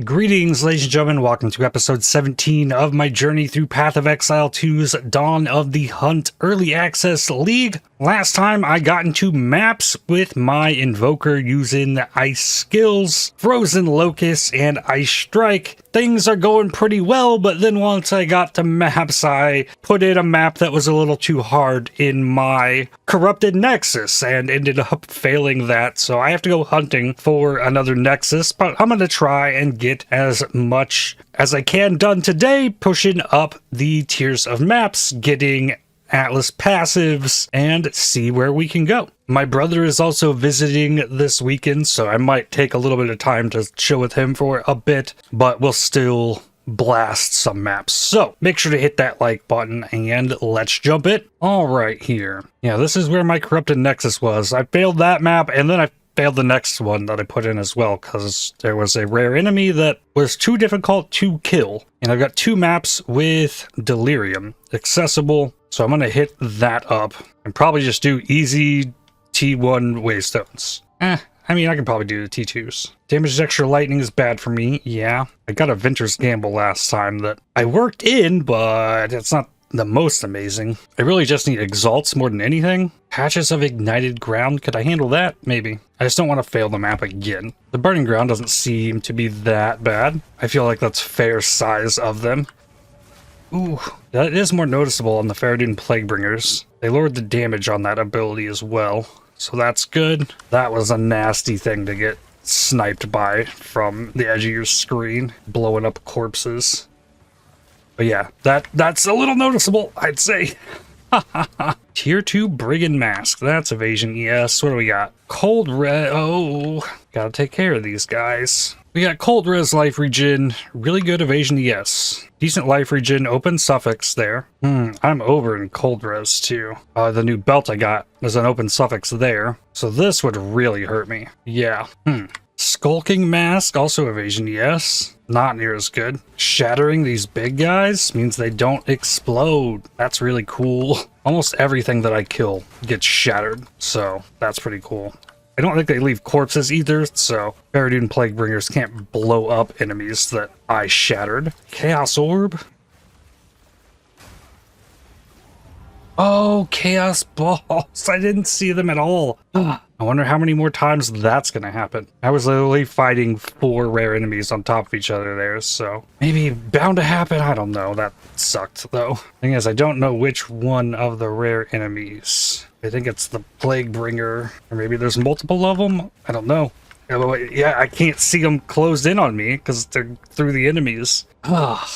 Greetings, ladies and gentlemen. Welcome to episode 17 of my journey through Path of Exile 2's Dawn of the Hunt Early Access League. Last time I got into maps with my Invoker using the Ice skills, Frozen Locus, and Ice Strike. Things are going pretty well, but then once I got to maps, I put in a map that was a little too hard in my Corrupted Nexus and ended up failing that. So I have to go hunting for another Nexus, but I'm going to try and get as much as I can done today, pushing up the tiers of maps, getting Atlas passives, and see where we can go. My brother is also visiting this weekend, so I might take a little bit of time to chill with him for a bit, but we'll still blast some maps. So make sure to hit that like button and let's jump it. All right, here. Yeah, this is where my Corrupted Nexus was. I failed that map, and then I failed the next one that I put in as well, because there was a rare enemy that was too difficult to kill. And I've got two maps with Delirium accessible, so I'm going to hit that up and probably just do easy T1 Waystones. I mean, I can probably do the T2s. Damage extra lightning is bad for me, yeah. I got a Ventur's Gamble last time that I worked in, but it's not the most amazing. I really just need Exalts more than anything. Patches of Ignited Ground, could I handle that? Maybe. I just don't want to fail the map again. The Burning Ground doesn't seem to be that bad. I feel like that's fair size of them. Ooh, that is more noticeable on the Faradun Plaguebringers. They lowered the damage on that ability as well, so that's good. That was a nasty thing to get sniped by from the edge of your screen, blowing up corpses. But yeah, that's a little noticeable, I'd say. Tier 2 Brigand Mask. That's evasion, yes. What do we got? Cold Res. Oh, gotta take care of these guys. We got Cold Res Life Regen. Really good evasion, yes. Decent Life Regen. Open Suffix there. I'm over in Cold Res too. The new belt I got is an open suffix there. So this would really hurt me. Yeah. Skulking Mask, also evasion, yes. Not near as good. Shattering these big guys means they don't explode. That's really cool. Almost everything that I kill gets shattered, so that's pretty cool. I don't think they leave corpses either, so Faradun Plaguebringers can't blow up enemies that I shattered. Chaos Orb. Oh, Chaos Balls. I didn't see them at all. I wonder how many more times that's going to happen. I was literally fighting 4 rare enemies on top of each other there, so maybe bound to happen. I don't know. That sucked, though. Thing is, I don't know which one of the rare enemies. I think it's the Plaguebringer, or maybe there's multiple of them. I don't know. Yeah, I can't see them closed in on me because they're through the enemies. I'll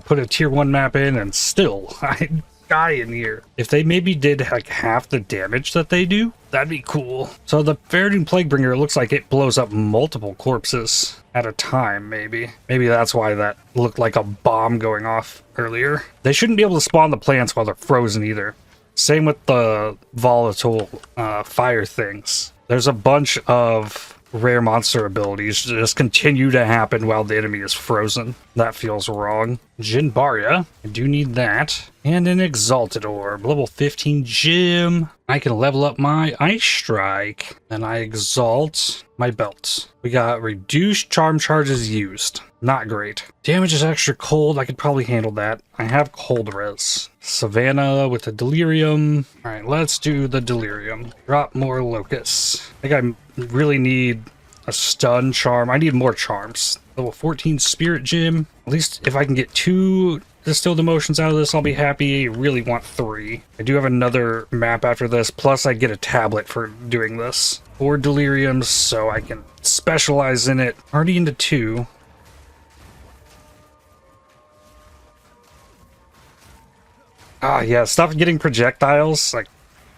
put a tier 1 map in and still I die in here. If they maybe did like half the damage that they do, that'd be cool. So the Faradun Plaguebringer looks like it blows up multiple corpses at a time, maybe. Maybe that's why that looked like a bomb going off earlier. They shouldn't be able to spawn the plants while they're frozen either. Same with the volatile fire things. There's a bunch of rare monster abilities just continue to happen while the enemy is frozen. That feels wrong. Jinbaria, I do need that. And an Exalted Orb, level 15 gem. I can level up my Ice Strike. Then I exalt my belt. We got reduced charm charges used. Not great. Damage is extra cold. I could probably handle that. I have Cold Res. Savannah with the Delirium. All right, let's do the Delirium. Drop more Locus. I think I really need a stun charm. I need more charms. Level 14 Spirit Gem. At least if I can get 2 Distilled Emotions out of this, I'll be happy. I really want 3. I do have another map after this, plus I get a tablet for doing this. 4 Deliriums, so I can specialize in it. Already into 2. Yeah, stop getting projectiles. Like,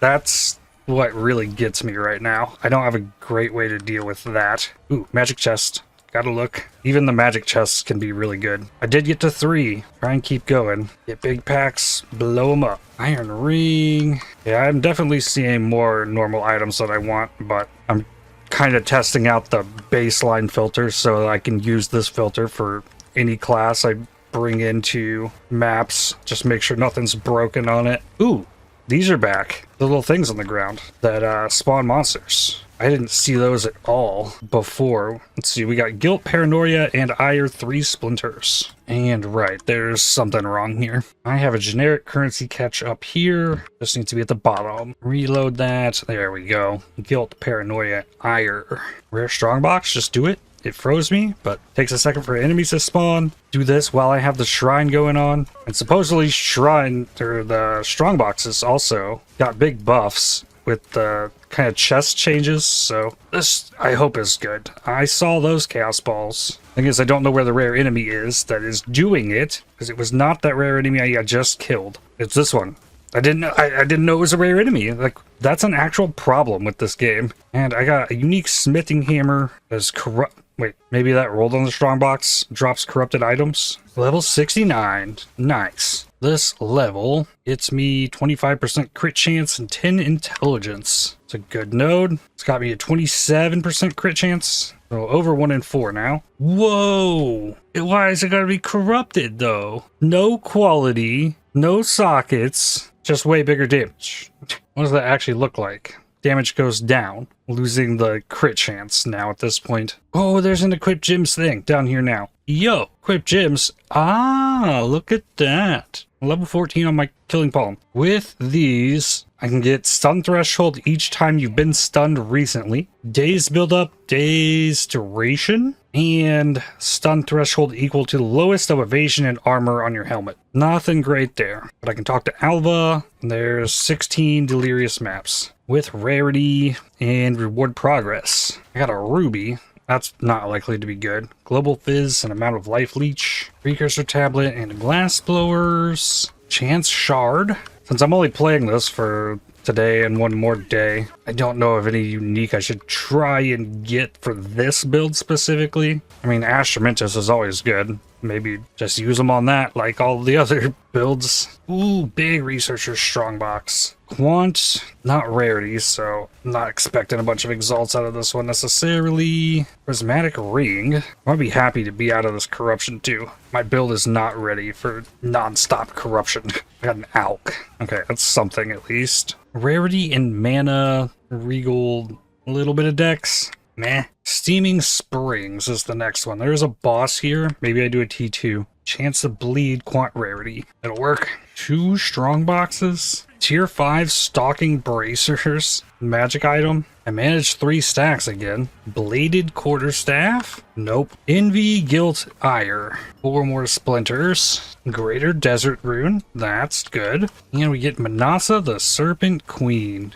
that's what really gets me right now. I don't have a great way to deal with that. Ooh, magic chest. Gotta look. Even the magic chests can be really good. I did get to 3. Try and keep going. Get big packs, blow them up. Iron ring. Yeah, I'm definitely seeing more normal items that I want, but I'm kind of testing out the baseline filter so I can use this filter for any class I bring into maps. Just make sure nothing's broken on it. Ooh, these are back. The little things on the ground that spawn monsters. I didn't see those at all before. Let's see, we got Guilt, Paranoia, and Ire 3 splinters. And right, there's something wrong here. I have a generic currency catch up here. Just needs to be at the bottom. Reload that. There we go. Guilt, Paranoia, Ire. Rare Strongbox, just do it. It froze me, but takes a second for enemies to spawn. Do this while I have the shrine going on. And supposedly shrine, or the strongboxes also got big buffs with the kind of chest changes, so this I hope is good. I saw those chaos balls. Thing is, I don't know where the rare enemy is that is doing it, because it was not that rare enemy I just killed. It's this one. I didn't know it was a rare enemy. Like, that's an actual problem with this game. And I got a unique smithing hammer that's corrupt. Wait, maybe that rolled on the strongbox drops corrupted items. Level 69. Nice. This level gets me 25% crit chance and 10 intelligence. It's a good node. It's got me a 27% crit chance. So over 1 in 4 now. Whoa! Why is it gotta be corrupted though? No quality, no sockets, just way bigger damage. What does that actually look like? Damage goes down, losing the crit chance now at this point. Oh, there's an equip gems thing down here now. Yo, equip gems. Ah, look at that. Level 14 on my killing palm. With these, I can get stun threshold each time you've been stunned recently. Days buildup, days duration, and stun threshold equal to the lowest of evasion and armor on your helmet. Nothing great there. But I can talk to Alva. There's 16 delirious maps with rarity and reward progress. I got a ruby. That's not likely to be good. Global fizz and amount of life leech. Precursor tablet and glass blowers. Chance shard. Since I'm only playing this for today and one more day, I don't know of any unique I should try and get for this build specifically. I mean, Astramentus is always good. Maybe just use them on that like all the other builds. Ooh, big researcher strongbox. Quant, not rarities, so I'm not expecting a bunch of exalts out of this one necessarily. Prismatic ring. I'll be happy to be out of this corruption too. My build is not ready for non-stop corruption. I got an alk. Okay, that's something at least. Rarity and mana, regal, a little bit of dex. Meh. Steaming Springs is the next one. There's a boss here. Maybe I do a T2. Chance to bleed, quant rarity. It'll work. 2 strong boxes. Tier 5 stalking bracers. Magic item. I managed 3 stacks again. Bladed quarterstaff. Nope. Envy, guilt, ire. 4 more splinters. Greater desert rune. That's good. And we get Manasa the Serpent Queen.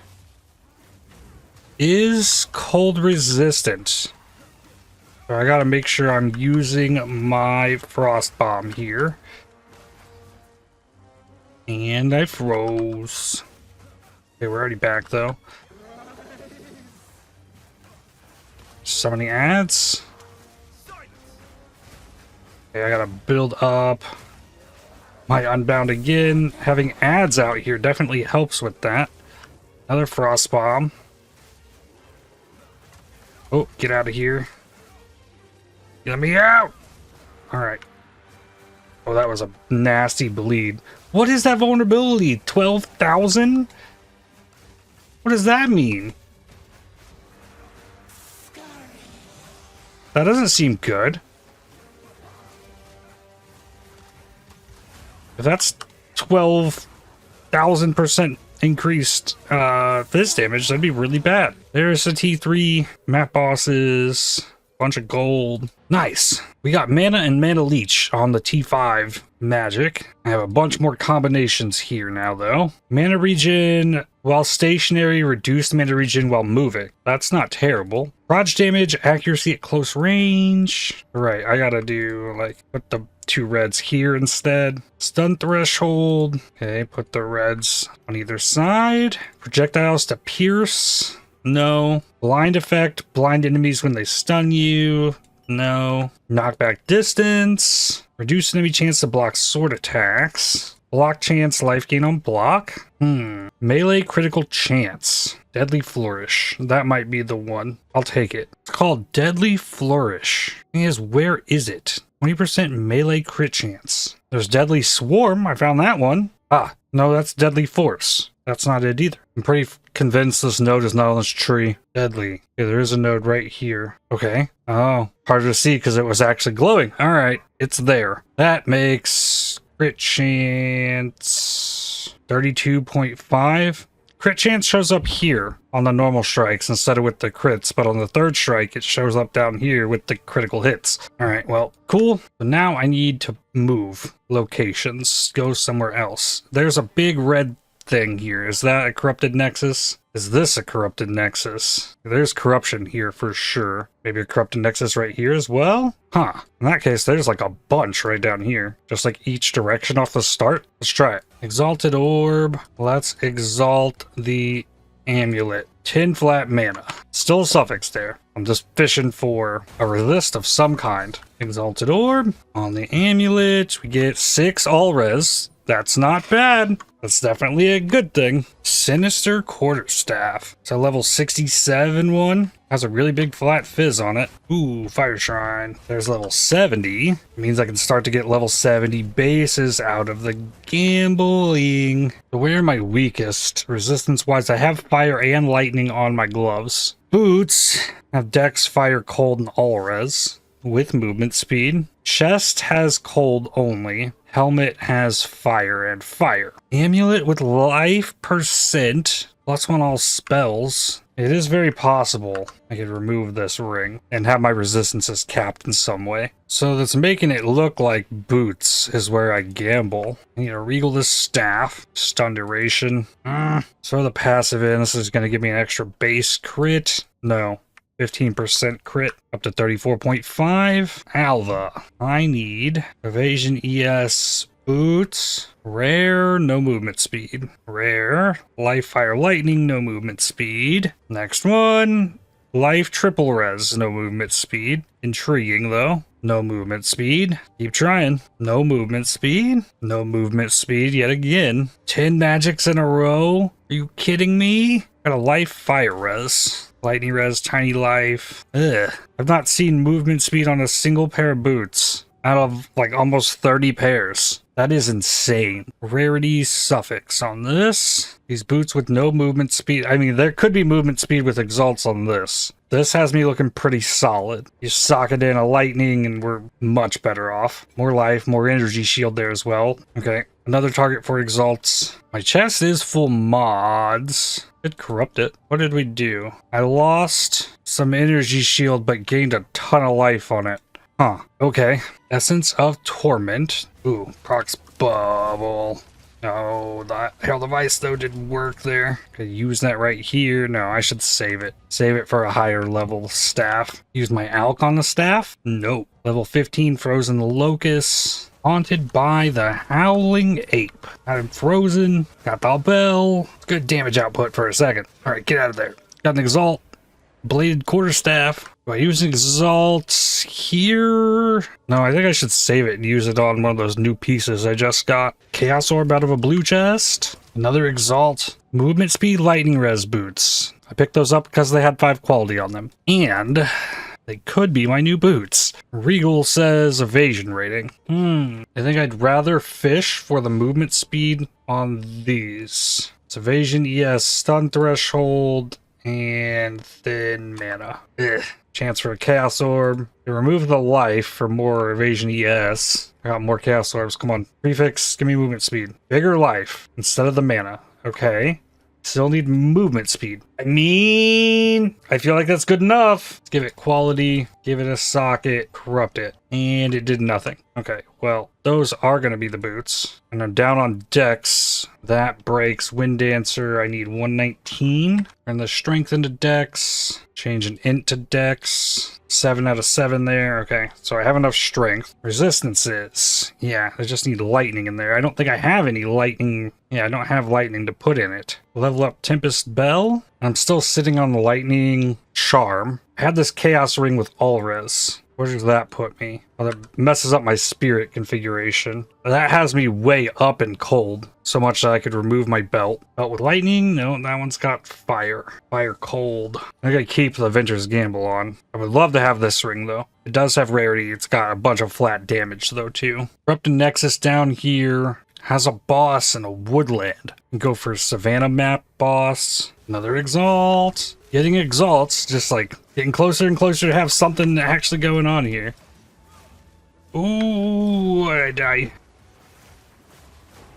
Is cold resistant. So I gotta make sure I'm using my frost bomb here. And I froze. Okay, we're already back though. Summoning ads. Okay, I gotta build up my Unbound again. Having ads out here definitely helps with that. Another frost bomb. Oh, get out of here. Get me out! Alright. Oh, that was a nasty bleed. What is that vulnerability? 12,000? What does that mean? That doesn't seem good. If that's 12,000% increased fizz damage, that'd be really bad. There's the T3 map bosses, bunch of gold. Nice. We got mana and mana leech on the T5 magic. I have a bunch more combinations here now though. Mana regen while stationary, reduced mana regen while moving. That's not terrible. Proj damage, accuracy at close range. Right, I gotta do like put the 2 reds here instead. Stun threshold. Okay, put the reds on either side. Projectiles to pierce. No. Blind effect. Blind enemies when they stun you. No. Knockback distance. Reduce enemy chance to block sword attacks. Block chance, life gain on block. Melee critical chance. Deadly Flourish. That might be the one. I'll take it. It's called Deadly Flourish. Thing is, where is it? 20% melee crit chance. There's Deadly Swarm. I found that one. Ah, no, that's Deadly Force. that's not it either. I'm pretty convinced this node is not on this tree. Deadly. Okay, there is a node right here. Okay. Oh, harder to see because it was actually glowing. All right, it's there. That makes crit chance 32.5. Crit chance shows up here on the normal strikes instead of with the crits, but on the third strike, it shows up down here with the critical hits. All right, well, cool. So now I need to move locations, go somewhere else. There's a big red thing here. Is that a corrupted nexus? Is this a corrupted nexus? There's corruption here for sure. Maybe a corrupted nexus right here as well? Huh. In that case, there's like a bunch right down here. Just like each direction off the start. Let's try it. Exalted Orb. Let's exalt the amulet. 10 flat mana. Still a suffix there. I'm just fishing for a resist of some kind. Exalted Orb. On the amulet, we get 6 all res. That's not bad. That's definitely a good thing. Sinister Quarterstaff. It's a level 67 one. Has a really big flat fizz on it. Ooh, Fire Shrine. There's level 70. It means I can start to get level 70 bases out of the gambling. So where am I weakest? Resistance-wise, I have fire and lightning on my gloves. Boots have dex, fire, cold, and all res with movement speed. Chest has cold only. Helmet has fire and fire. Amulet with life percent, +1 all spells. It is very possible I could remove this ring and have my resistances capped in some way. So that's making it look like boots is where I gamble. I need to regal this staff. Stun duration. Throw the passive in. This is going to give me an extra base crit. No. 15% crit up to 34.5. Alva. I need evasion ES boots. Rare, no movement speed. Rare, life, fire, lightning, no movement speed. Next one, life, triple res, no movement speed. Intriguing though. No movement speed. Keep trying. No movement speed. No movement speed yet again. 10 magics in a row. Are you kidding me? Got a life, fire res. Lightning res, tiny life. Ugh. I've not seen movement speed on a single pair of boots out of like almost 30 pairs. That is insane. Rarity suffix on this. These boots with no movement speed. I mean, there could be movement speed with exalts on this. This has me looking pretty solid. You socket in a lightning and we're much better off. More life, more energy shield there as well. Okay, another target for exalts. My chest is full mods. Could corrupt it. What did we do? I lost some energy shield but gained a ton of life on it. Huh, okay. Essence of Torment. Ooh, procs bubble. No, the Herald of Ice though didn't work there. Could use that right here. No, I should save it. Save it for a higher level staff. Use my Alk on the staff? Nope. Level 15 Frozen Locus. Haunted by the Howling Ape. Got him frozen. Got the bell. Good damage output for a second. Alright, get out of there. Got an Exalt. Bladed Quarterstaff. Do I use Exalt here? No, I think I should save it and use it on one of those new pieces I just got. Chaos Orb out of a blue chest. Another Exalt. Movement speed, lightning res boots. I picked those up because they had 5 quality on them. And they could be my new boots. Regal says evasion rating. I think I'd rather fish for the movement speed on these. It's evasion, ES, stun threshold, and thin mana. Ugh. Chance for a Chaos Orb. You remove the life for more evasion ES. I got more Chaos Orbs. Come on. Prefix, give me movement speed. Bigger life instead of the mana. Okay. Still need movement speed. I mean, I feel like that's good enough. Let's give it quality, give it a socket, corrupt it. And it did nothing. Okay, well, those are going to be the boots. And I'm down on Dex. That breaks Wind Dancer. I need 119. And the strength into Dex. Change an int to Dex. 7 out of 7 there. Okay, so I have enough strength. Resistances. Yeah, I just need lightning in there. I don't think I have any lightning. Yeah, I don't have lightning to put in it. Level up Tempest Bell. I'm still sitting on the lightning charm. I had this chaos ring with all res. Where does that put me? Well, that messes up my spirit configuration. That has me way up in cold. So much that I could remove my belt. Belt with lightning? No, that one's got fire. Fire cold. I gotta keep the Venture's Gamble on. I would love to have this ring though. It does have rarity. It's got a bunch of flat damage though too. Corrupted Nexus down here. has a boss in a woodland. Go for Savannah map boss. Another Exalt. Getting Exalts, just like getting closer and closer to have something actually going on here. Ooh, I die.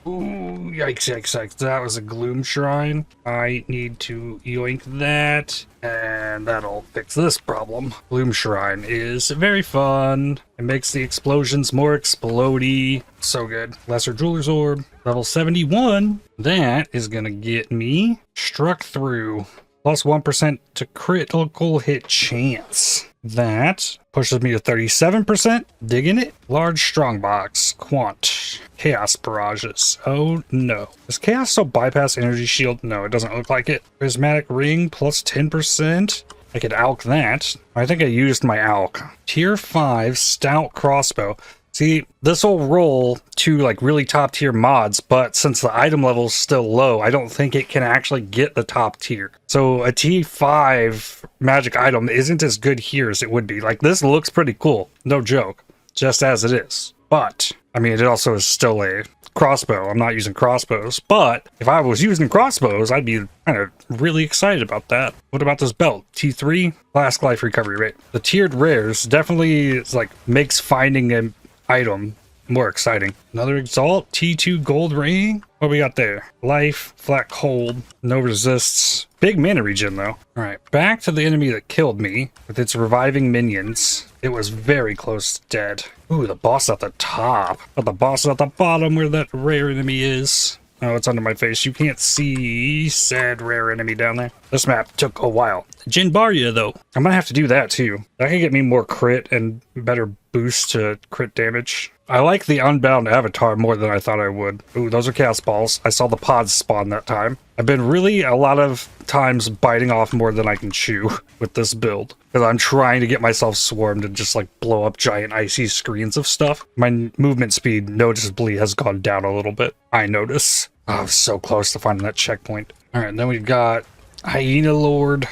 Ooh, yikes, yikes, yikes. That was a Gloom Shrine. I need to yoink that, and that'll fix this problem. Gloom Shrine is very fun. It makes the explosions more explodey. So good. Lesser Jeweler's Orb, level 71. That is gonna get me Struck Through. Plus 1% to critical hit chance. That pushes me to 37%. Digging it. Large Strongbox. Quant. Chaos Barrages. Oh no. Does Chaos still bypass Energy Shield? No, it doesn't look like it. Prismatic Ring plus 10%. I could alch that. I think I used my alch. Tier 5 Stout Crossbow. See, this will roll to like really top tier mods, but since the item level is still low, I don't think it can actually get the top tier. So a T5 magic item isn't as good here as it would be. Like, this looks pretty cool, no joke, just as it is. But, I mean, it also is still a crossbow. I'm not using crossbows, but if I was using crossbows, I'd be kind of really excited about that. What about this belt? T3, Flask Life Recovery Rate. The tiered rares definitely makes finding an item more exciting. Another Exalt, T2 Gold Ring. What we got there? Life, Flat Cold, no resists. Big mana regen though. Alright, back to the enemy that killed me with its reviving minions. It was very close to dead. Ooh, the boss at the top. But the boss at the bottom where that rare enemy is. Oh, it's under my face. You can't see said rare enemy down there. This map took a while. Jinbaria, though. I'm gonna have to do that, too. That can get me more crit and better boost to crit damage. I like the Unbound avatar more than I thought I would. Ooh, those are Chaos Balls. I saw the pods spawn that time. I've been really, a lot of times, biting off more than I can chew with this build. Because I'm trying to get myself swarmed and just, blow up giant icy screens of stuff. My movement speed noticeably has gone down a little bit. I notice. Oh, I was so close to finding that checkpoint. Alright, then we've got Hyena Lord.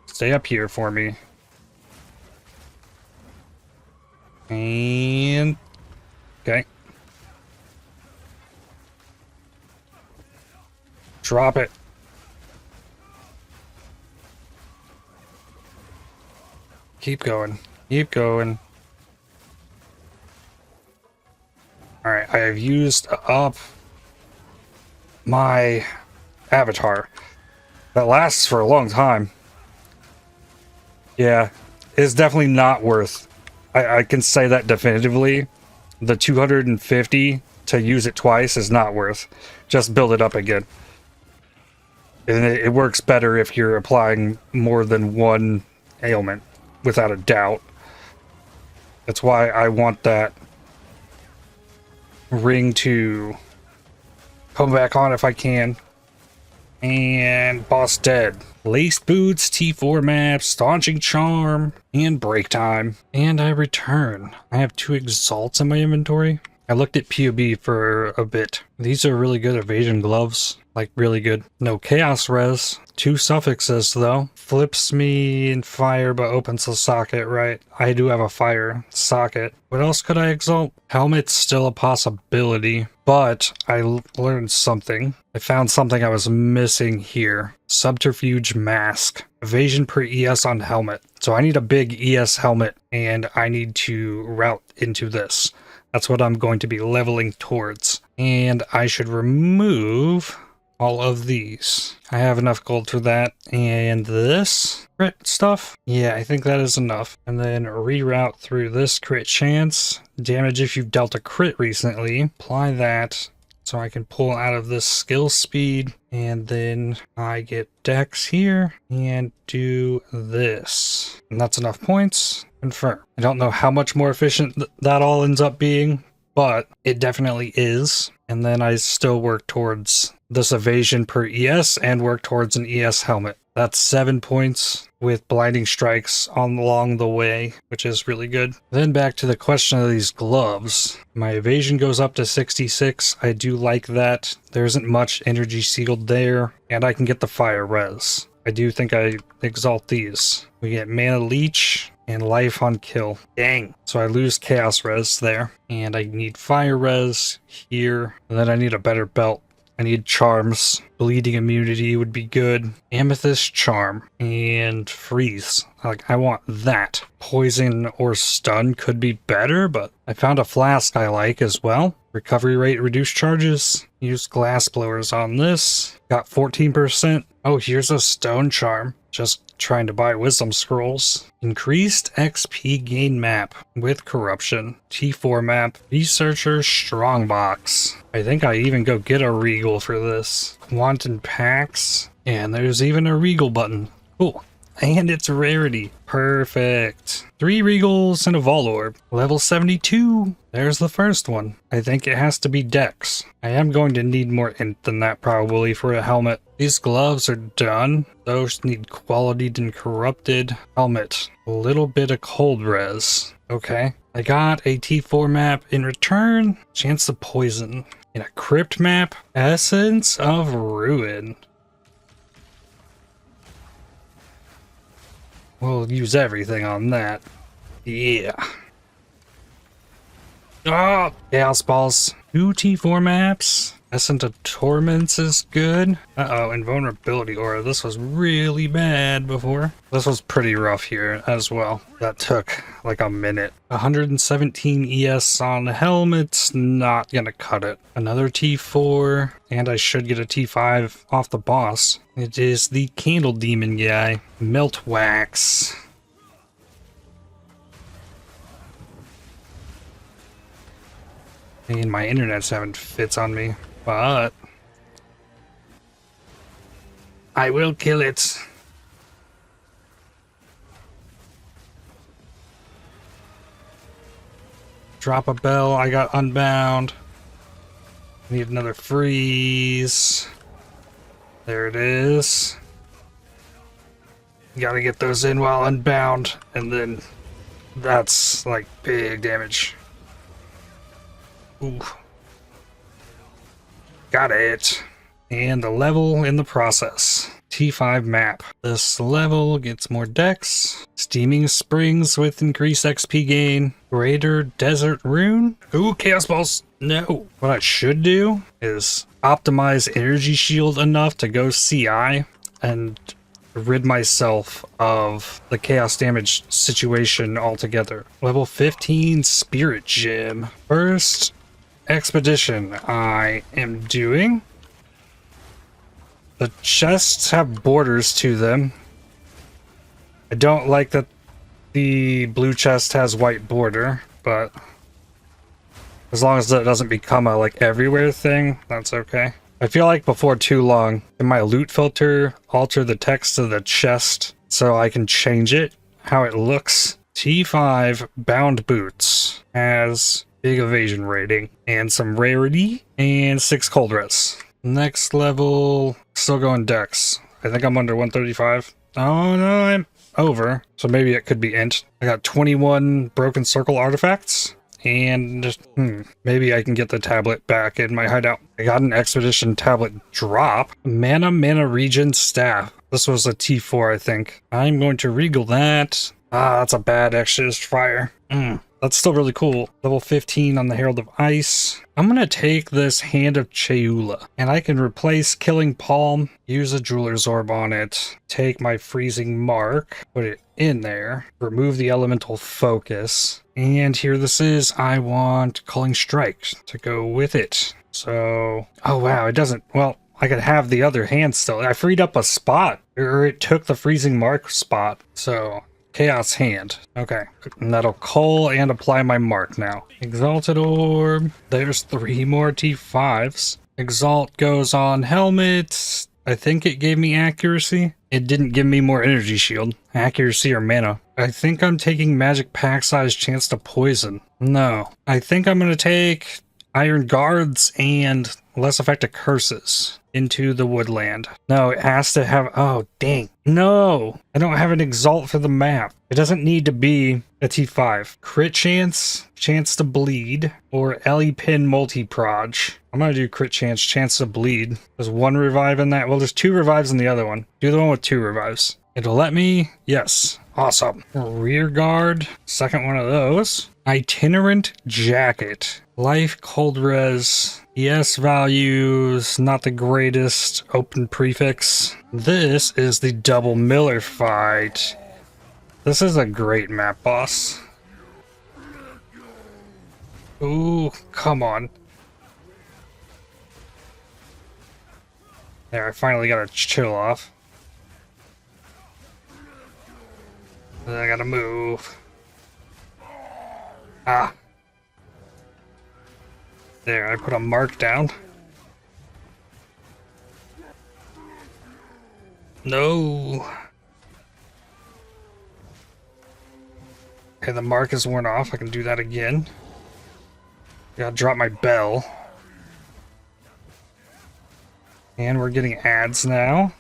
Stay up here for me. And... okay. Drop it. Keep going. Keep going. Alright, I have used up my avatar. That lasts for a long time. Yeah, it's definitely not worth. I can say that definitively. The 250 to use it twice is not worth. Just build it up again. And it works better if you're applying more than one ailment, without a doubt. That's why I want that ring to come back on if I can. And boss dead. Laced Boots, T4 maps, Staunching Charm, and Break Time. And I return. I have 2 Exalts in my inventory. I looked at PoE for a bit. These are really good evasion gloves. Like, really good. No Chaos Res. 2 suffixes, though. Flips me in fire, but opens the socket, right? I do have a fire socket. What else could I exalt? Helmet's still a possibility, but I learned something. I found something I was missing here. Subterfuge Mask. Evasion per ES on helmet. So I need a big ES helmet, and I need to route into this. That's what I'm going to be leveling towards. And I should remove all of these. I have enough gold for that. And this crit stuff, yeah, I think that is enough. And then reroute through this crit chance. Damage if you've dealt a crit recently. Apply that so I can pull out of this skill speed. And then I get Dex here and do this. And that's enough points. Confirm. I don't know how much more efficient that all ends up being, but it definitely is. And then I still work towards this evasion per ES and work towards an ES helmet. That's 7 points with blinding strikes along the way, which is really good. Then back to the question of these gloves. My evasion goes up to 66. I do like that. There isn't much energy sealed there, and I can get the fire res. I do think I exalt these. We get Mana Leech, and life on kill. Dang. So I lose chaos res there. And I need fire res here. And then I need a better belt. I need charms. Bleeding immunity would be good. Amethyst charm. And freeze. Like, I want that. Poison or stun could be better, but I found a flask I like as well. Recovery rate, reduced charges. Use glass blowers on this. Got 14%. Oh, here's a stone charm. Just trying to buy wisdom scrolls. Increased XP gain map with corruption. T4 map. Researcher strongbox. I think I even go get a regal for this. Wanton packs. And there's even a regal button. Cool. And it's rarity. Perfect. 3 regals and a vol orb. Level 72. There's the first one. I think it has to be dex. I am going to need more int than that probably for a helmet. These gloves are done. Those need qualityed and corrupted. Helmet. A little bit of cold res. Okay. I got a T4 map in return. Chance of poison. And a crypt map. Essence of ruin. We'll use everything on that. Yeah. Oh, Chaos Balls. 2 T4 maps. Essence of Torments is good. Uh-oh, Invulnerability Aura. This was really bad before. This was pretty rough here as well. That took like a minute. 117 ES on helmets. Not gonna cut it. Another T4. And I should get a T5 off the boss. It is the Candle Demon guy. Melt Wax. And my internet's having fits on me. But I will kill it. Drop a bell. I got Unbound. Need another freeze. There it is. Gotta get those in while Unbound. And then that's like big damage. Ooh. Got it. And the level in the process. T5 map. This level gets more dex. Steaming Springs with increased XP gain. Greater Desert Rune. Ooh, Chaos Balls. No. What I should do is optimize Energy Shield enough to go CI and rid myself of the chaos damage situation altogether. Level 15 Spirit Gem. First expedition I am doing. The chests have borders to them. I don't like that the blue chest has white border, but as long as that doesn't become a like everywhere thing, that's okay. I feel like before too long, in my loot filter, alter the text of the chest so I can change it, how it looks. T5 Bound Boots has big evasion rating and some rarity and 6 cold res. Next level, still going dex. I think I'm under 135. Oh no, I'm over. So maybe it could be int. I got 21 broken circle artifacts. And maybe I can get the tablet back in my hideout. I got an expedition tablet drop. Mana regen staff. This was a T4, I think. I'm going to regal that. Ah, that's a bad Exodus fire. That's still really cool. Level 15 on the Herald of Ice. I'm going to take this Hand of Chayula, and I can replace Killing Palm, use a Jeweler's Orb on it, take my Freezing Mark, put it in there, remove the Elemental Focus, and here this is. I want Culling Strike to go with it. So, oh wow, it doesn't, well, I could have the other hand still. I freed up a spot, or it took the Freezing Mark spot, so Chaos Hand. Okay. And that'll cull and apply my mark now. Exalted Orb. There's 3 more T5s. Exalt goes on helmet. I think it gave me accuracy. It didn't give me more energy shield. Accuracy or mana. I think I'm taking magic pack size chance to poison. No. I think I'm going to take Iron Guards and less effective curses into the woodland. No, it has to have, oh dang. No, I don't have an exalt for the map. It doesn't need to be a T5. Crit chance, chance to bleed, or Ellie pin multi-proj. I'm gonna do crit chance to bleed. There's 1 revive in that. Well, there's 2 revives in the other one. Do the one with 2 revives. It'll let me, yes. Awesome. Rear guard, second one of those. Itinerant jacket. Life, cold res. ES values, not the greatest. Open prefix. This is the double Miller fight. This is a great map boss. Ooh, come on. There, I finally got a chill off. Then I gotta move. Ah. There, I put a mark down. No. Okay, the mark is worn off. I can do that again. Gotta drop my bell. And we're getting ads now.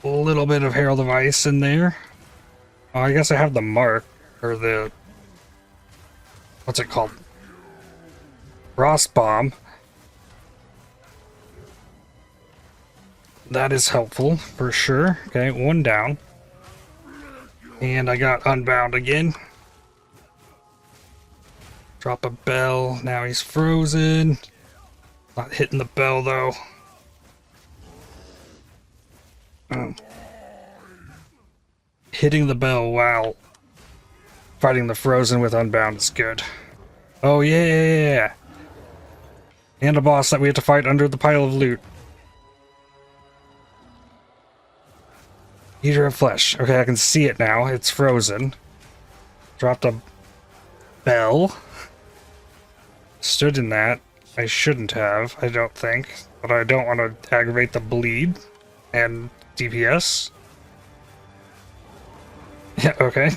A little bit of Herald of Ice in there. Oh, I guess I have the mark, or the... what's it called? Frost Bomb. That is helpful, for sure. Okay, one down. And I got Unbound again. Drop a bell. Now he's frozen. Not hitting the bell, though. Hitting the bell while fighting the frozen with Unbound is good. Oh, yeah. And a boss that we have to fight under the pile of loot. Eater of Flesh. Okay, I can see it now. It's frozen. Dropped a bell. Stood in that. I shouldn't have, I don't think. But I don't want to aggravate the bleed. And DPS. Yeah, okay.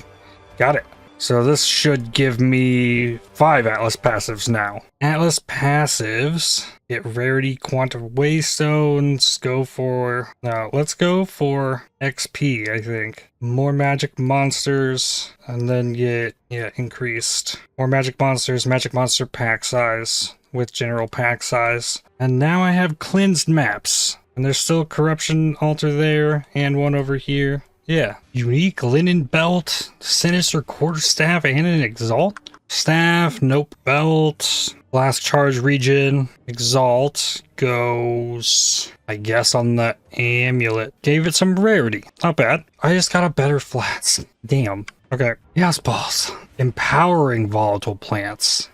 Got it. So this should give me 5 Atlas passives now. Atlas passives. Get rarity, quantum waystones. Go for... no, let's go for XP, I think. More magic monsters. And then get, yeah, increased. More magic monsters, magic monster pack size. With general pack size. And now I have cleansed maps. And there's still corruption altar there. And one over here. Yeah. Unique linen belt, sinister quarterstaff, and an exalt. Staff, nope. Belt, blast charge region. Exalt goes, I guess, on the amulet. Gave it some rarity. Not bad. I just got a better flats. Damn. Okay. Yes, boss. Empowering volatile plants.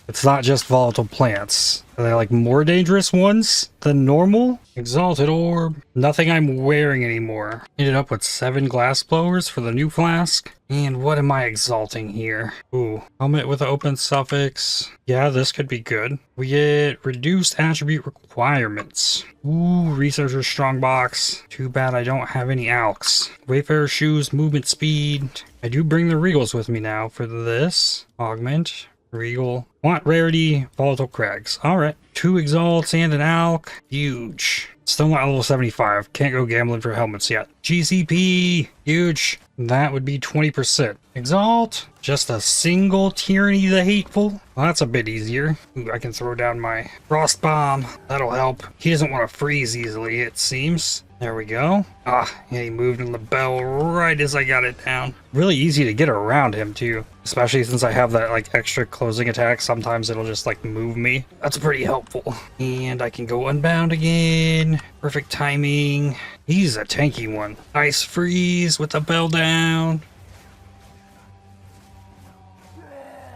It's not just volatile plants. Are they like more dangerous ones than normal? Exalted orb. Nothing I'm wearing anymore. Ended up with 7 glass blowers for the new flask. And what am I exalting here? Ooh, helmet with an open suffix. Yeah, this could be good. We get reduced attribute requirements. Ooh, researcher strongbox. Too bad I don't have any alks. Wayfarer shoes, movement speed. I do bring the regals with me now for this. Augment. Regal. Want rarity, volatile crags. Alright. 2 exalts and an alk. Huge. Still not level 75. Can't go gambling for helmets yet. GCP. Huge. That would be 20%. Exalt. Just a single Tyranny the Hateful. Well, that's a bit easier. Ooh, I can throw down my Frost Bomb. That'll help. He doesn't want to freeze easily, it seems. There we go. Ah, and he moved in the bell right as I got it down. Really easy to get around him too. Especially since I have that like extra closing attack. Sometimes it'll just like move me. That's pretty helpful. And I can go Unbound again. Perfect timing. He's a tanky one. Ice freeze with the bell down.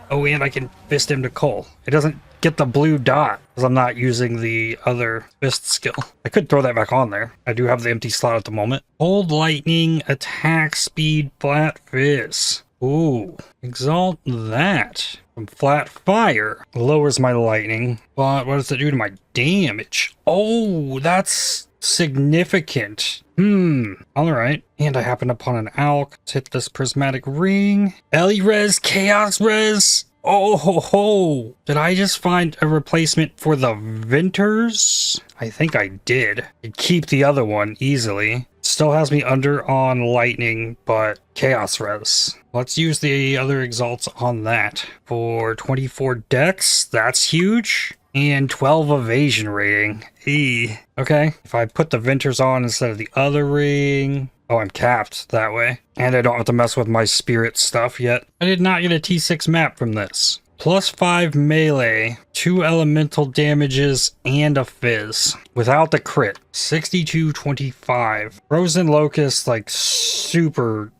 Oh, and I can fist him to Cull. It doesn't get the blue dot because I'm not using the other fist skill. I could throw that back on there. I do have the empty slot at the moment. Cold lightning, attack speed, flat fizz. Ooh, exalt that. From flat fire lowers my lightning, but what does it do to my damage? Oh, that's significant. Alright. And I happen upon an alk. Let's hit this prismatic ring. Ellie res, chaos res. Oh ho ho! Did I just find a replacement for the Vinters? I think I did. I keep the other one easily. Still has me under on lightning, but chaos res. Let's use the other exalts on that. For 24 dex, that's huge. And 12 evasion rating. Okay, if I put the Venters on instead of the other ring... Oh, I'm capped that way. And I don't have to mess with my spirit stuff yet. I did not get a T6 map from this. +5 melee, 2 elemental damages, and a fizz. Without the crit. 6225. Frozen Locus, like, super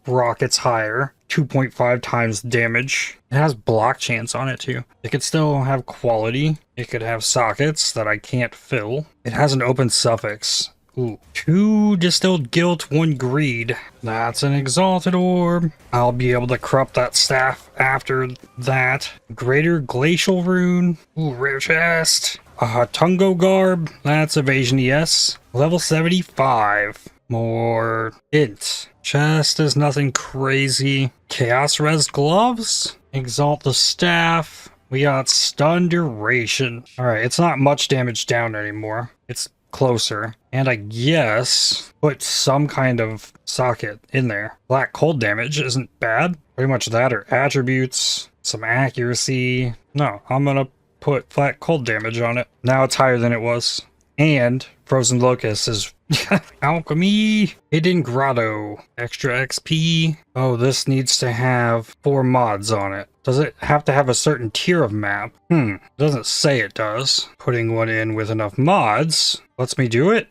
rockets higher. 2.5 times damage. It has block chance on it too. It could still have quality. It could have sockets that I can't fill. It has an open suffix. Ooh. 2 distilled guilt, 1 greed. That's an exalted orb. I'll be able to corrupt that staff after that. Greater glacial rune. Ooh, rare chest. A Hatungo garb. That's evasion ES. Level 75. More int. Chest is nothing crazy. Chaos res gloves. Exalt the staff. We got stun duration. Alright, it's not much damage down anymore. It's closer. And I guess put some kind of socket in there. Black cold damage isn't bad. Pretty much that or attributes. Some accuracy. No, I'm gonna put flat cold damage on it. Now it's higher than it was. And Frozen Locust is alchemy. Hidden Grotto. Extra XP. Oh, this needs to have 4 mods on it. Does it have to have a certain tier of map? Doesn't say it does. Putting one in with enough mods lets me do it.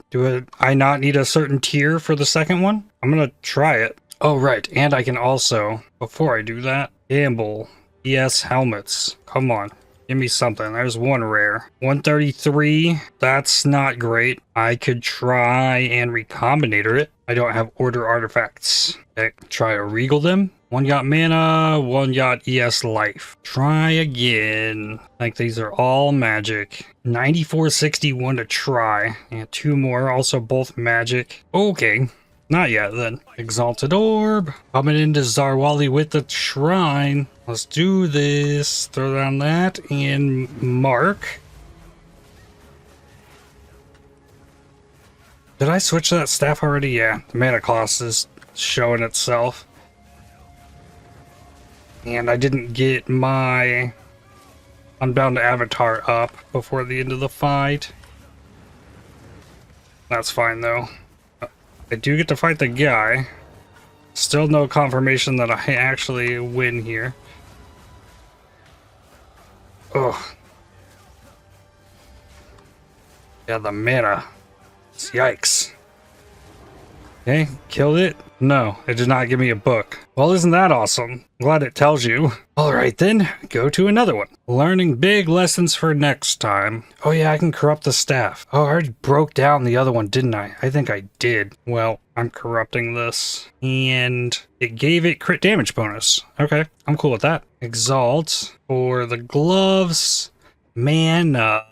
I not need a certain tier for the second one? I'm gonna try it. Oh, right. And I can also, before I do that, gamble. ES helmets. Come on. Give me something. There's 1 rare. 133. That's not great. I could try and recombinator it. I don't have order artifacts. Okay, try to regal them. 1 got mana, 1 got ES life. Try again. Like these are all magic. 9461 to try. And 2 more, also both magic. Okay. Not yet then. Exalted Orb. Coming into Zarwali with the Shrine. Let's do this. Throw down that and mark. Did I switch that staff already? Yeah. The mana cost is showing itself. And I didn't get my Unbound avatar up before the end of the fight. That's fine though. I do get to fight the guy. Still no confirmation that I actually win here. Ugh. Yeah, the mana. Yikes. Okay, killed it? No, it did not give me a book. Well, isn't that awesome? Glad it tells you. Alright then, go to another one. Learning big lessons for next time. Oh yeah, I can corrupt the staff. Oh, I already broke down the other one, didn't I? I think I did. Well, I'm corrupting this. And it gave it crit damage bonus. Okay, I'm cool with that. Exalt for the gloves. Mana.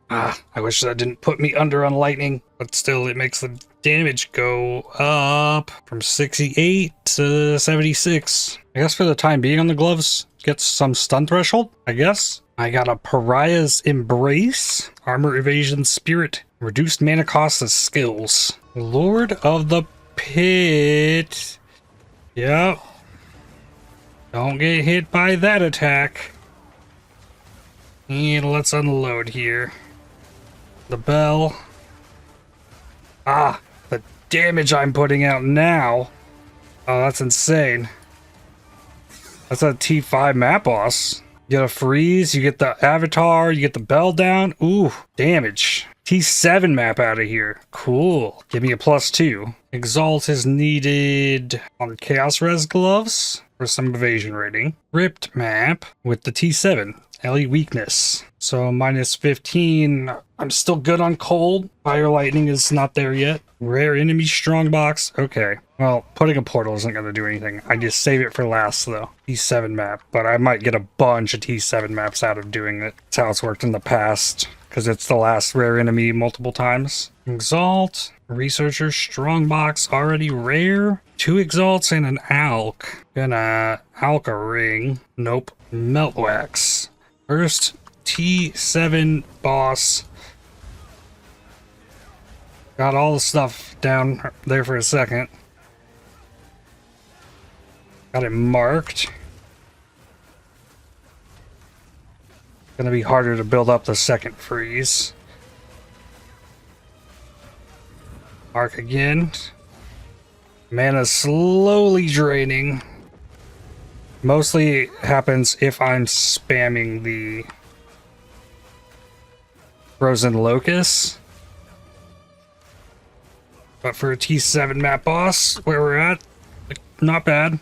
I wish that didn't put me under on lightning, but still it makes the damage go up from 68 to 76. I guess for the time being on the gloves, get some stun threshold, I guess. I got a Pariah's Embrace, Armor Evasion Spirit, reduced mana cost of skills. Lord of the Pit. Yep. Don't get hit by that attack. And let's unload here. The bell. Ah, the damage I'm putting out now. Oh, that's insane. That's a T5 map boss. You get a freeze, you get the avatar, you get the bell down. Ooh, damage. T7 map out of here. Cool. Give me a +2. Exalt is needed on Chaos Res gloves for some evasion rating. Ripped map with the T7. LE weakness. So -15. I'm still good on cold. Fire lightning is not there yet. Rare enemy strongbox. Okay. Well, putting a portal isn't going to do anything. I just save it for last though. T7 map. But I might get a bunch of T7 maps out of doing it. That's how it's worked in the past. Because it's the last rare enemy multiple times. Exalt. Researcher strongbox already rare. 2 exalts and an alk. Gonna alk a ring. Nope. Melt wax. First T7 boss. Got all the stuff down there for a second. Got it marked. Gonna be harder to build up the second freeze. Arc again. Mana's slowly draining. Mostly happens if I'm spamming the Frozen Locus. But for a T7 map boss, where we're at, not bad.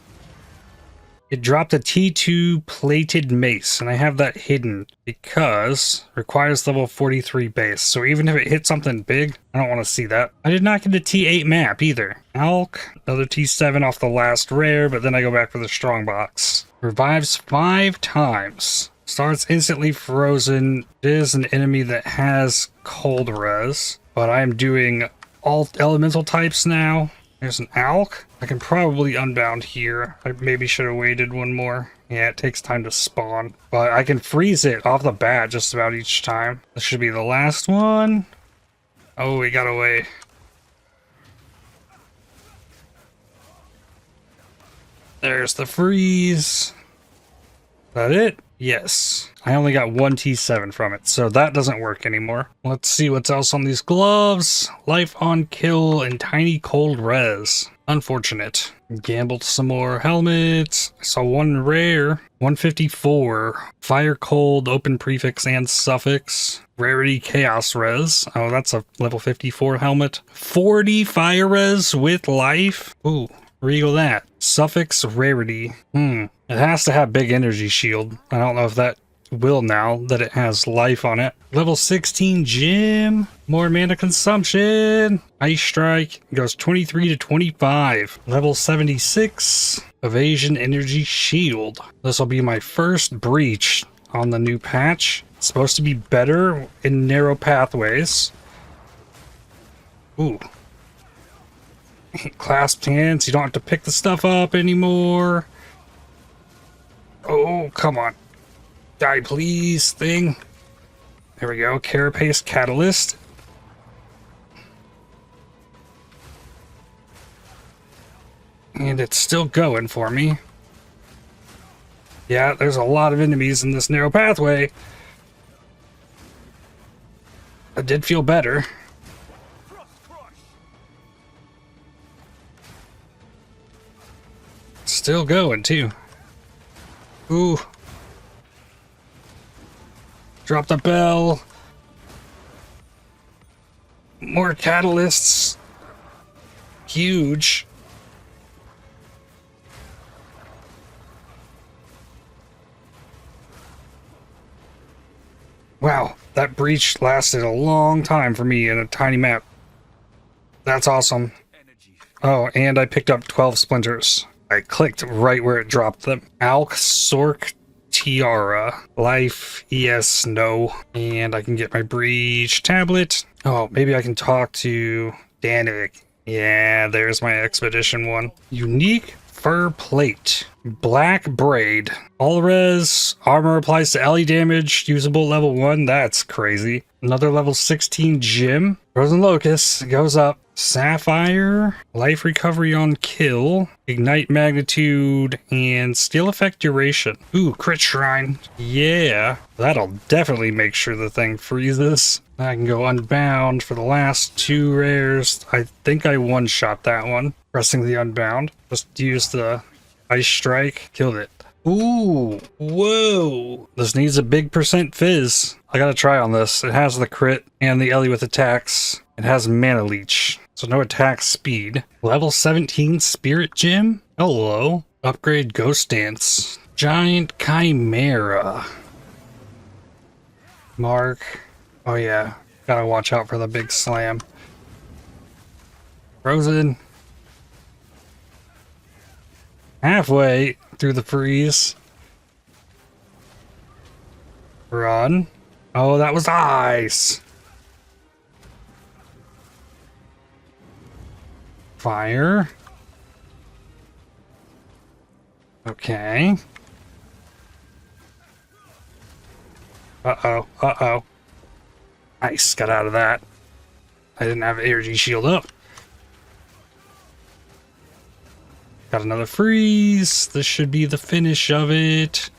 It dropped a T2 plated mace, and I have that hidden because requires level 43 base. So even if it hits something big, I don't want to see that. I did not get a T8 map either. Alk, another T7 off the last rare, but then I go back for the strong box. Revives 5 times. Starts instantly frozen. It is an enemy that has cold res, but I am doing all elemental types now. There's an Alk. I can probably Unbound here. I maybe should have waited one more. Yeah, it takes time to spawn. But I can freeze it off the bat just about each time. This should be the last one. Oh, we got away. There's the freeze. Is that it? Yes. I only got one T7 from it, so that doesn't work anymore. Let's see what's else on these gloves. Life on kill and tiny cold res. Unfortunate. Gambled some more helmets. I saw one rare. 154. Fire cold, open prefix and suffix. Rarity chaos res. Oh, that's a level 54 helmet. 40 fire res with life. Ooh. Regal that. Suffix rarity. It has to have big energy shield. I don't know if that will now that it has life on it. Level 16 gem. More mana consumption. Ice strike goes 23 to 25. Level 76. Evasion energy shield. This will be my first breach on the new patch. It's supposed to be better in narrow pathways. Ooh. Clasped hands, you don't have to pick the stuff up anymore. Oh, come on. Die, please, thing. There we go. Carapace Catalyst. And it's still going for me. Yeah, there's a lot of enemies in this narrow pathway. I did feel better. Still going, too. Ooh. Drop the bell. More catalysts. Huge. Wow, that breach lasted a long time for me in a tiny map. That's awesome. Oh, and I picked up 12 splinters. I clicked right where it dropped them. Alk, Sork, Tiara, Life, yes, no. And I can get my Breach tablet. Oh, maybe I can talk to Danik. Yeah, there's my expedition one. Unique fur plate. Black braid. All res. Armor applies to ally damage. Usable level 1. That's crazy. Another level 16 gem. Frozen Locus goes up. Sapphire, life recovery on kill, ignite magnitude, and steel effect duration. Ooh, crit shrine. Yeah, that'll definitely make sure the thing freezes. I can go Unbound for the last 2 rares. I think I one-shot that one. Pressing the Unbound. Just use the ice strike. Killed it. Ooh, whoa. This needs a big % fizz. I gotta try on this. It has the crit and the Ellie with attacks. It has mana leech, so no attack speed. Level 17 spirit gem? Hello. Upgrade ghost dance. Giant chimera. Mark. Oh yeah, gotta watch out for the big slam. Frozen. Halfway through the freeze. Run. Oh, that was ice. Fire. Okay. Uh-oh. Uh-oh. Nice. Got out of that. I didn't have energy shield up. Got another freeze. This should be the finish of it.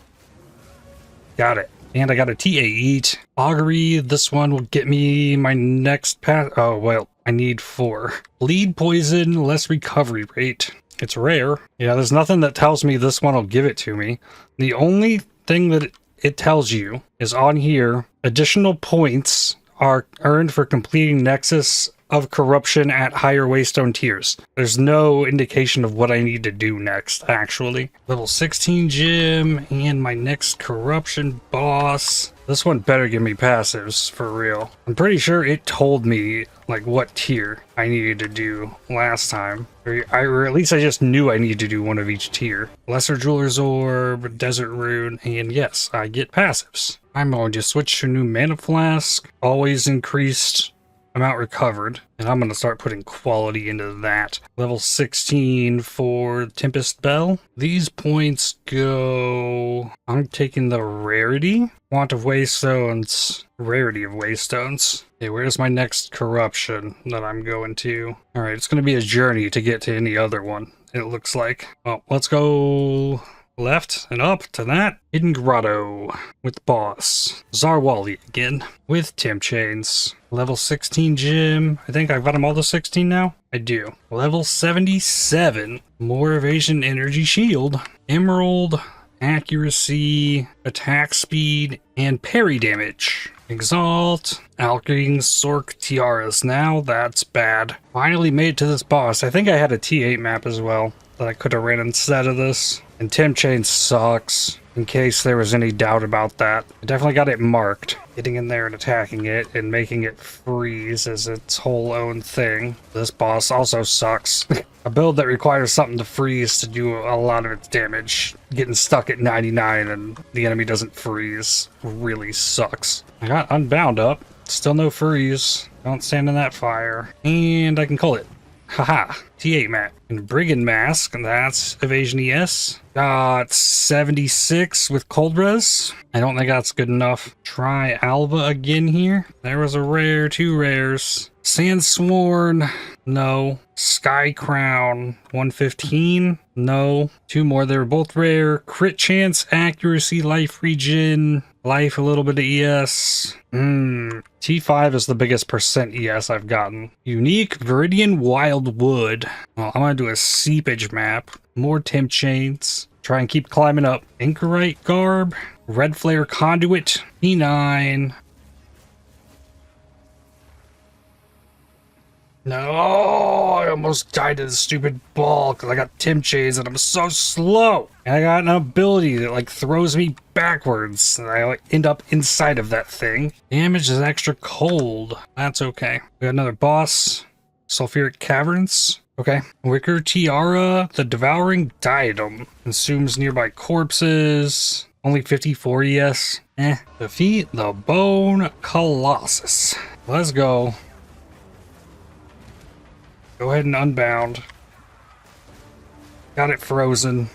Got it. And I got a T8 augury. This one will get me my next path. Oh, well, I need 4. Bleed poison, less recovery rate. It's rare. Yeah, there's nothing that tells me this one will give it to me. The only thing that it tells you is on here, additional points are earned for completing Nexus of Corruption at higher Waystone tiers. There's no indication of what I need to do next, actually. Level 16 gym and my next corruption boss. This one better give me passives, for real. I'm pretty sure it told me, like, what tier I needed to do last time. Or at least I just knew I needed to do one of each tier. Lesser Jeweler's Orb, Desert Rune, and yes, I get passives. I'm going to switch to new Mana Flask. Always increased amount recovered, and I'm going to start putting quality into that. Level 16 for Tempest Bell. These points go... I'm taking the rarity. Want of Waystones. Rarity of Waystones. Okay, where's my next corruption that I'm going to? Alright, it's going to be a journey to get to any other one, it looks like. Oh, let's go left and up to that. Hidden Grotto with boss. Zarwali again with Temp Chains. Level 16 gym. I think I've got them all to 16 now. I do. Level 77. More evasion energy shield. Emerald, accuracy, attack speed, and parry damage. Exalt, Alking Sork Tiaras. Now that's bad. Finally made it to this boss. I think I had a T8 map as well that I could have ran instead of this. And Temp Chain sucks, in case there was any doubt about that. I definitely got it marked. Getting in there and attacking it and making it freeze is its whole own thing. This boss also sucks. A build that requires something to freeze to do a lot of its damage. Getting stuck at 99 and the enemy doesn't freeze really sucks. I got Unbound up. Still no freeze. Don't stand in that fire. And I can call it. Haha, T8 map. And Brigand Mask, and that's Evasion ES. Got 76 with Cold Res. I don't think that's good enough. Try Alva again here. There was a rare, 2 rares. Sandsworn, no. Sky Crown, 115, no. 2 more, they were both rare. Crit chance, accuracy, life regen, life, a little bit of ES. T5 is the biggest percent ES I've gotten. Unique Viridian Wild Wood. Well, I'm gonna do a seepage map. More Temp Chains. Try and keep climbing up. Anchorite Garb. Red Flare Conduit. P9. No, I almost died to the stupid ball because I got Temp Chains and I'm so slow. And I got an ability that like throws me backwards and I like end up inside of that thing. Damage is extra cold. That's okay. We got another boss. Sulfuric Caverns. Okay. Wicker Tiara. The Devouring Diadem. Consumes nearby corpses. Only 54 ES. Defeat the Bone Colossus. Let's go. Go ahead and Unbound. Got it frozen.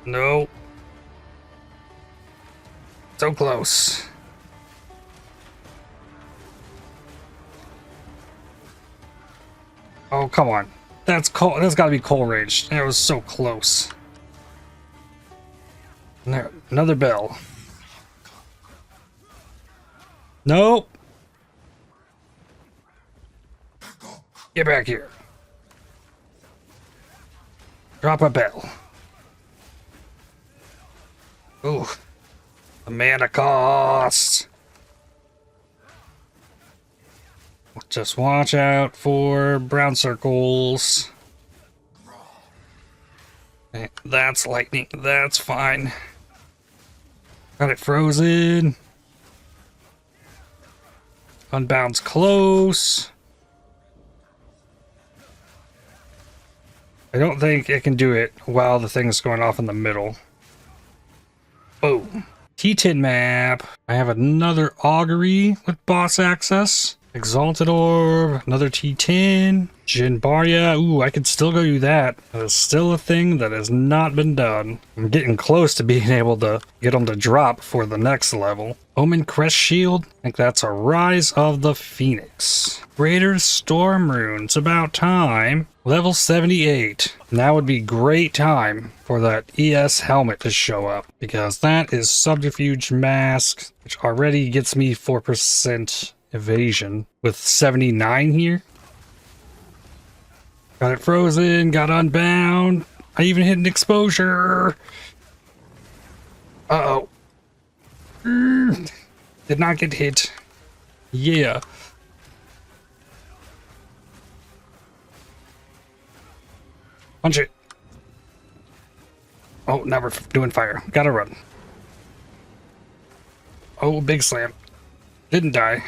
No. So close. Oh, come on. That's cold. That's gotta be cold rage. That was so close. There, another bell. Nope. Get back here. Drop a bell. Ooh. The mana cost. Just watch out for brown circles. Okay, that's lightning. That's fine. Got it frozen. Unbound's close. I don't think it can do it while the thing's going off in the middle. Boom. T10 map. I have another augury with boss access. Exalted Orb, another T10, Jin Barya. Ooh, I could still go do that. That is still a thing that has not been done. I'm getting close to being able to get them to drop for the next level. Omen Crest Shield. I think that's a Rise of the Phoenix. Greater Storm Runes. About time. Level 78. Now would be great time for that ES helmet to show up, because that is Subterfuge Mask, which already gets me 4% evasion with 79 here. Got it frozen, got unbound. I even hit an exposure. Uh-oh. Did not get hit. Yeah. Punch it. Oh, now we're doing fire. Gotta run. Oh, big slam. Didn't die.